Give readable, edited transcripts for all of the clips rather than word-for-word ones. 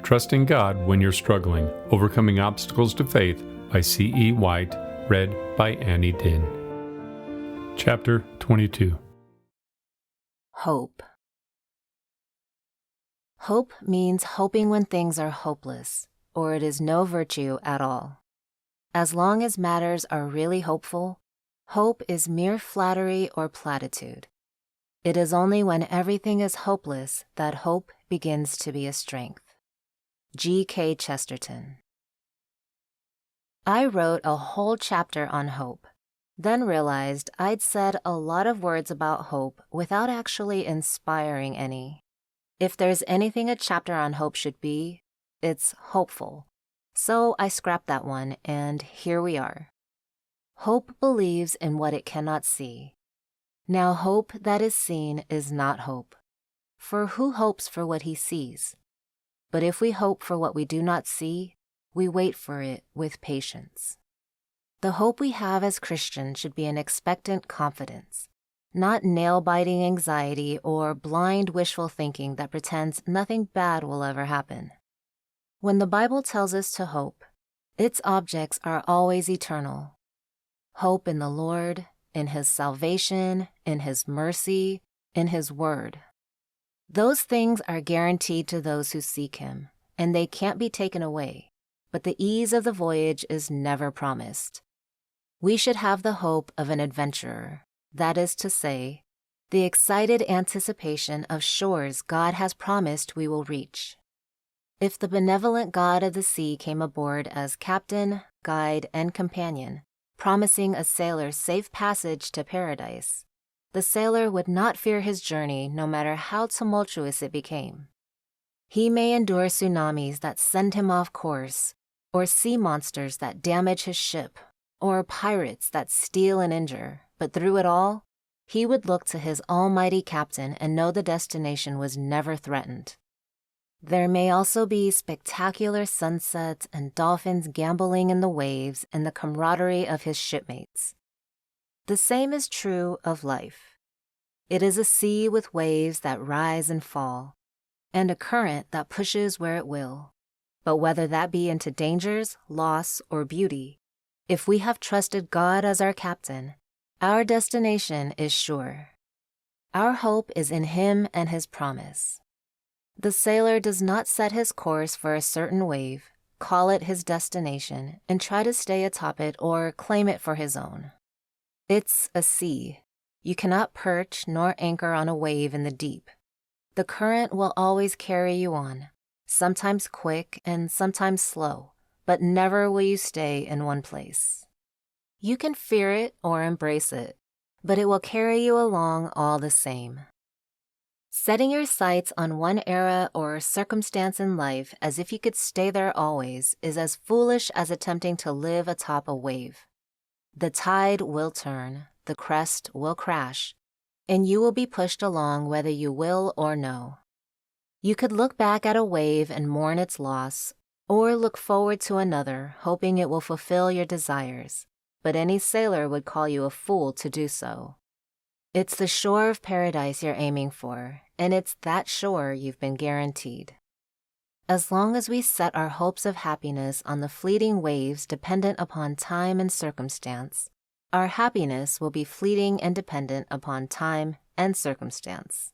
Trusting God When You're Struggling, Overcoming Obstacles to Faith by C.E. White, read by Annie Dinn. Chapter 22. Hope. Hope means hoping when things are hopeless, or it is no virtue at all. As long as matters are really hopeful, hope is mere flattery or platitude. It is only when everything is hopeless that hope begins to be a strength. G.K. Chesterton. I wrote a whole chapter on hope, then realized I'd said a lot of words about hope without actually inspiring any. If there's anything a chapter on hope should be, it's hopeful. So I scrapped that one, and here we are. Hope believes in what it cannot see. Now hope that is seen is not hope. For who hopes for what he sees? But if we hope for what we do not see, we wait for it with patience. The hope we have as Christians should be an expectant confidence, not nail-biting anxiety or blind wishful thinking that pretends nothing bad will ever happen. When the Bible tells us to hope, its objects are always eternal. Hope in the Lord, in His salvation, in His mercy, in His word. Those things are guaranteed to those who seek Him, and they can't be taken away, but the ease of the voyage is never promised. We should have the hope of an adventurer, that is to say, the excited anticipation of shores God has promised we will reach. If the benevolent God of the sea came aboard as captain, guide, and companion, promising a sailor safe passage to paradise, the sailor would not fear his journey no matter how tumultuous it became. He may endure tsunamis that send him off course, or sea monsters that damage his ship, or pirates that steal and injure, but through it all, he would look to his almighty captain and know the destination was never threatened. There may also be spectacular sunsets and dolphins gamboling in the waves and the camaraderie of his shipmates. The same is true of life. It is a sea with waves that rise and fall, and a current that pushes where it will. But whether that be into dangers, loss, or beauty, if we have trusted God as our captain, our destination is sure. Our hope is in Him and His promise. The sailor does not set his course for a certain wave, call it his destination, and try to stay atop it or claim it for his own. It's a sea. You cannot perch nor anchor on a wave in the deep. The current will always carry you on, sometimes quick and sometimes slow, but never will you stay in one place. You can fear it or embrace it, but it will carry you along all the same. Setting your sights on one era or circumstance in life as if you could stay there always is as foolish as attempting to live atop a wave. The tide will turn, the crest will crash, and you will be pushed along whether you will or no. You could look back at a wave and mourn its loss, or look forward to another, hoping it will fulfill your desires, but any sailor would call you a fool to do so. It's the shore of paradise you're aiming for, and it's that shore you've been guaranteed. As long as we set our hopes of happiness on the fleeting waves dependent upon time and circumstance, our happiness will be fleeting and dependent upon time and circumstance.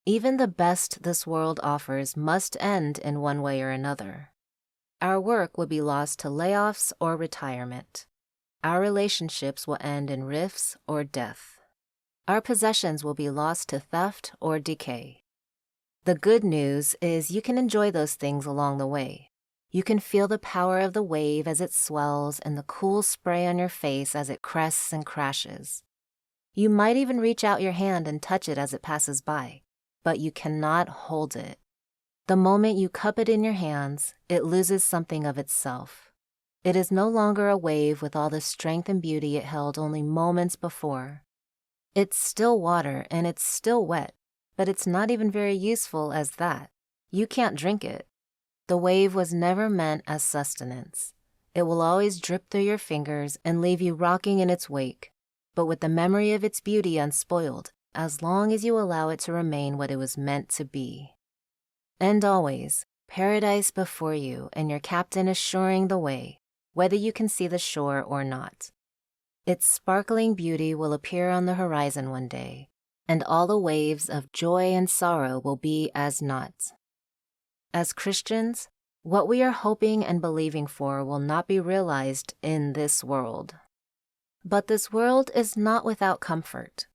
Even the best this world offers must end in one way or another. Our work will be lost to layoffs or retirement. Our relationships will end in rifts or death. Our possessions will be lost to theft or decay. The good news is you can enjoy those things along the way. You can feel the power of the wave as it swells and the cool spray on your face as it crests and crashes. You might even reach out your hand and touch it as it passes by, but you cannot hold it. The moment you cup it in your hands, it loses something of itself. It is no longer a wave with all the strength and beauty it held only moments before. It's still water and it's still wet, but it's not even very useful as that. You can't drink it. The wave was never meant as sustenance. It will always drip through your fingers and leave you rocking in its wake, but with the memory of its beauty unspoiled, as long as you allow it to remain what it was meant to be. And always, paradise before you and your captain assuring the way, whether you can see the shore or not. Its sparkling beauty will appear on the horizon one day, and all the waves of joy and sorrow will be as naught. As Christians, what we are hoping and believing for will not be realized in this world. But this world is not without comfort.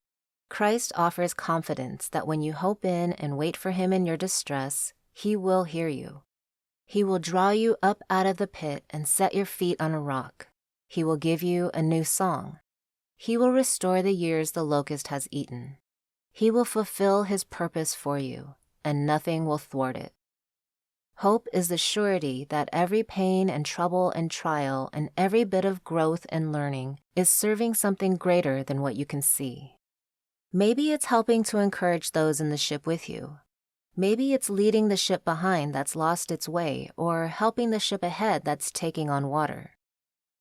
Christ offers confidence that when you hope in and wait for Him in your distress, He will hear you. He will draw you up out of the pit and set your feet on a rock. He will give you a new song. He will restore the years the locust has eaten. He will fulfill His purpose for you, and nothing will thwart it. Hope is the surety that every pain and trouble and trial and every bit of growth and learning is serving something greater than what you can see. Maybe it's helping to encourage those in the ship with you. Maybe it's leading the ship behind that's lost its way or helping the ship ahead that's taking on water.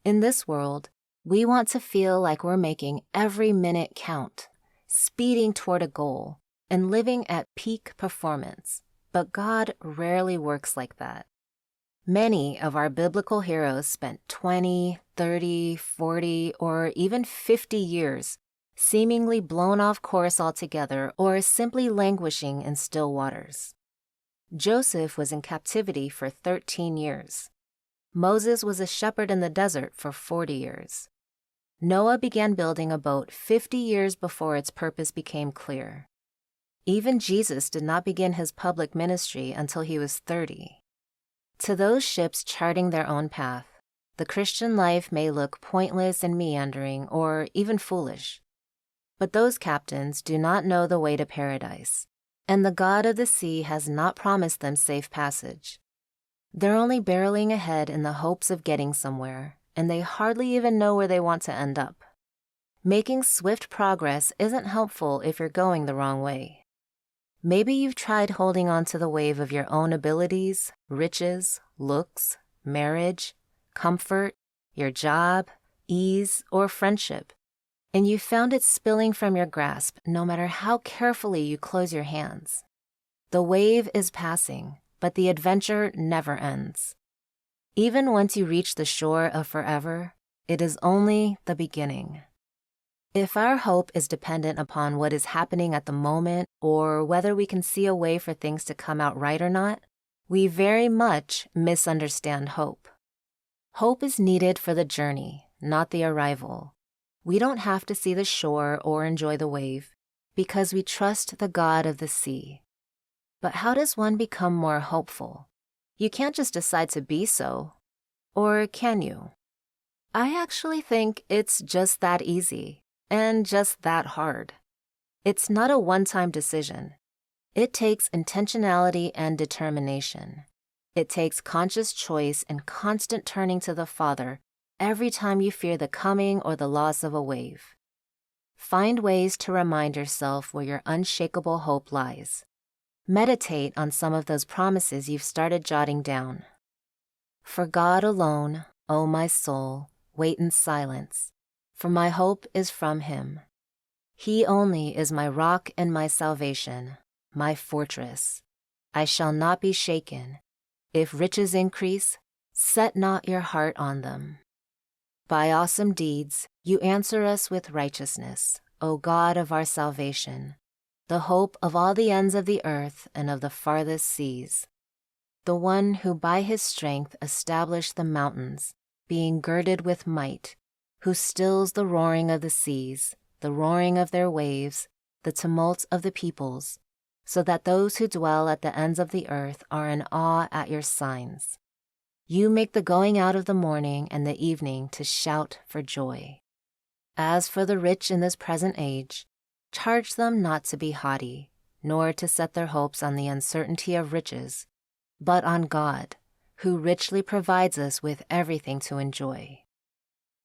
In this world, we want to feel like we're making every minute count, speeding toward a goal, and living at peak performance. But God rarely works like that. Many of our biblical heroes spent 20, 30, 40, or even 50 years seemingly blown off course altogether or simply languishing in still waters. Joseph was in captivity for 13 years. Moses was a shepherd in the desert for 40 years. Noah began building a boat 50 years before its purpose became clear. Even Jesus did not begin his public ministry until he was 30. To those ships charting their own path, the Christian life may look pointless and meandering or even foolish. But those captains do not know the way to paradise, and the God of the sea has not promised them safe passage. They're only barreling ahead in the hopes of getting somewhere, and they hardly even know where they want to end up. Making swift progress isn't helpful if you're going the wrong way. Maybe you've tried holding on to the wave of your own abilities, riches, looks, marriage, comfort, your job, ease, or friendship, and you found it spilling from your grasp no matter how carefully you close your hands. The wave is passing, but the adventure never ends. Even once you reach the shore of forever, it is only the beginning. If our hope is dependent upon what is happening at the moment or whether we can see a way for things to come out right or not, we very much misunderstand hope. Hope is needed for the journey, not the arrival. We don't have to see the shore or enjoy the wave because we trust the God of the sea. But how does one become more hopeful? You can't just decide to be so. Or can you? I actually think it's just that easy and just that hard. It's not a one-time decision. It takes intentionality and determination. It takes conscious choice and constant turning to the Father every time you fear the coming or the loss of a wave. Find ways to remind yourself where your unshakable hope lies. Meditate on some of those promises you've started jotting down. For God alone, O my soul, wait in silence, for my hope is from Him. He only is my rock and my salvation, my fortress. I shall not be shaken. If riches increase, set not your heart on them. By awesome deeds, you answer us with righteousness, O God of our salvation, the hope of all the ends of the earth and of the farthest seas. The one who by His strength established the mountains, being girded with might, who stills the roaring of the seas, the roaring of their waves, the tumult of the peoples, so that those who dwell at the ends of the earth are in awe at your signs. You make the going out of the morning and the evening to shout for joy. As for the rich in this present age, charge them not to be haughty, nor to set their hopes on the uncertainty of riches, but on God, who richly provides us with everything to enjoy.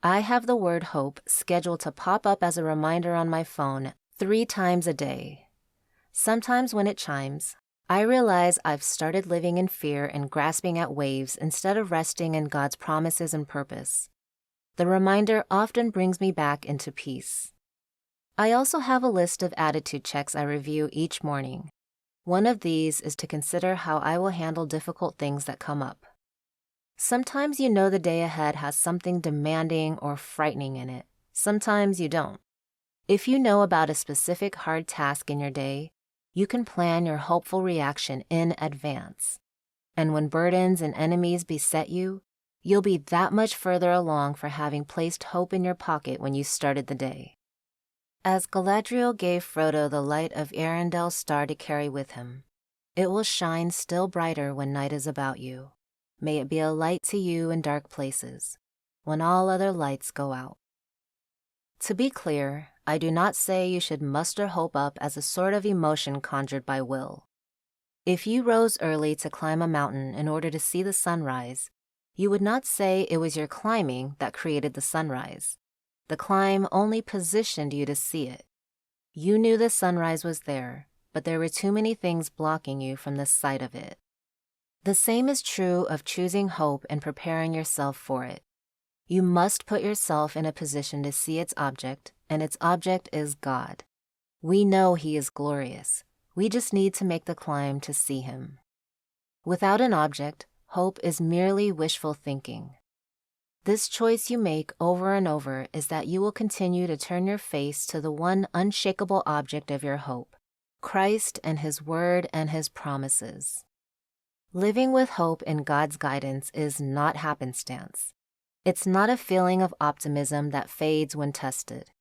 I have the word hope scheduled to pop up as a reminder on my phone 3 times a day. Sometimes when it chimes, I realize I've started living in fear and grasping at waves instead of resting in God's promises and purpose. The reminder often brings me back into peace. I also have a list of attitude checks I review each morning. One of these is to consider how I will handle difficult things that come up. Sometimes you know the day ahead has something demanding or frightening in it. Sometimes you don't. If you know about a specific hard task in your day, you can plan your hopeful reaction in advance. And when burdens and enemies beset you, you'll be that much further along for having placed hope in your pocket when you started the day. As Galadriel gave Frodo the light of Arendel's star to carry with him, it will shine still brighter when night is about you. May it be a light to you in dark places, when all other lights go out. To be clear, I do not say you should muster hope up as a sort of emotion conjured by will. If you rose early to climb a mountain in order to see the sunrise, you would not say it was your climbing that created the sunrise. The climb only positioned you to see it. You knew the sunrise was there, but there were too many things blocking you from the sight of it. The same is true of choosing hope and preparing yourself for it. You must put yourself in a position to see its object, and its object is God. We know He is glorious. We just need to make the climb to see Him. Without an object, hope is merely wishful thinking. This choice you make over and over is that you will continue to turn your face to the one unshakable object of your hope, Christ and His Word and His promises. Living with hope in God's guidance is not happenstance. It's not a feeling of optimism that fades when tested.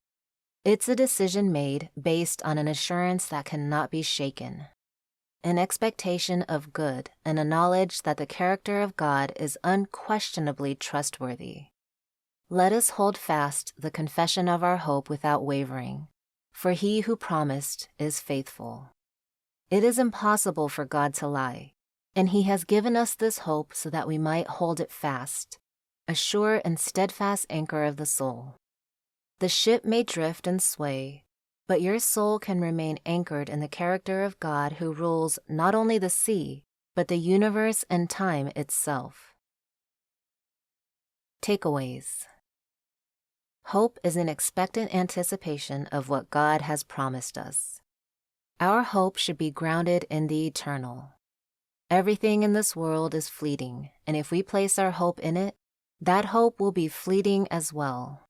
It's a decision made based on an assurance that cannot be shaken, an expectation of good, and a knowledge that the character of God is unquestionably trustworthy. Let us hold fast the confession of our hope without wavering, for He who promised is faithful. It is impossible for God to lie, and He has given us this hope so that we might hold it fast, a sure and steadfast anchor of the soul. The ship may drift and sway, but your soul can remain anchored in the character of God who rules not only the sea, but the universe and time itself. Takeaways. Hope is an expectant anticipation of what God has promised us. Our hope should be grounded in the eternal. Everything in this world is fleeting, and if we place our hope in it, that hope will be fleeting as well.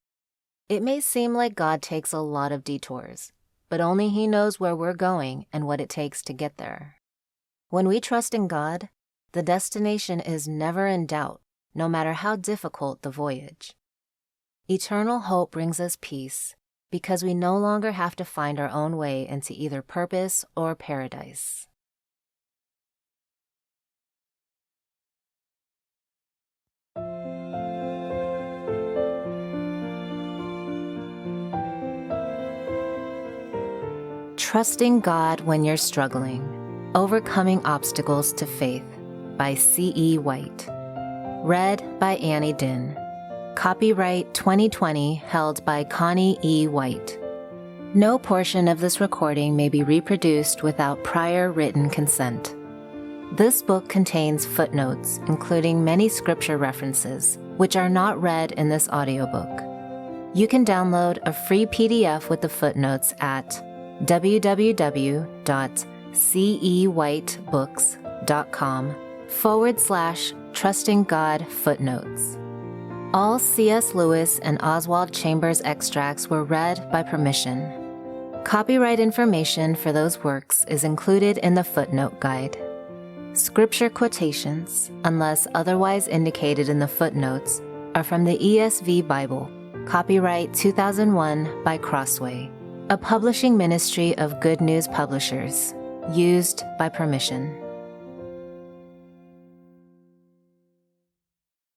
It may seem like God takes a lot of detours, but only He knows where we're going and what it takes to get there. When we trust in God, the destination is never in doubt, no matter how difficult the voyage. Eternal hope brings us peace because we no longer have to find our own way into either purpose or paradise. Trusting God When You're Struggling, Overcoming Obstacles to Faith by C.E. White. Read by Annie Dinh. Copyright 2020 held by Connie E. White. No portion of this recording may be reproduced without prior written consent. This book contains footnotes, including many scripture references, which are not read in this audiobook. You can download a free PDF with the footnotes at www.cewhitebooks.com/trustinggod-footnotes. All C.S. Lewis and Oswald Chambers extracts were read by permission. Copyright information for those works is included in the footnote guide. Scripture quotations, unless otherwise indicated in the footnotes, are from the ESV Bible, copyright 2001 by Crossway, a publishing ministry of Good News Publishers, used by permission.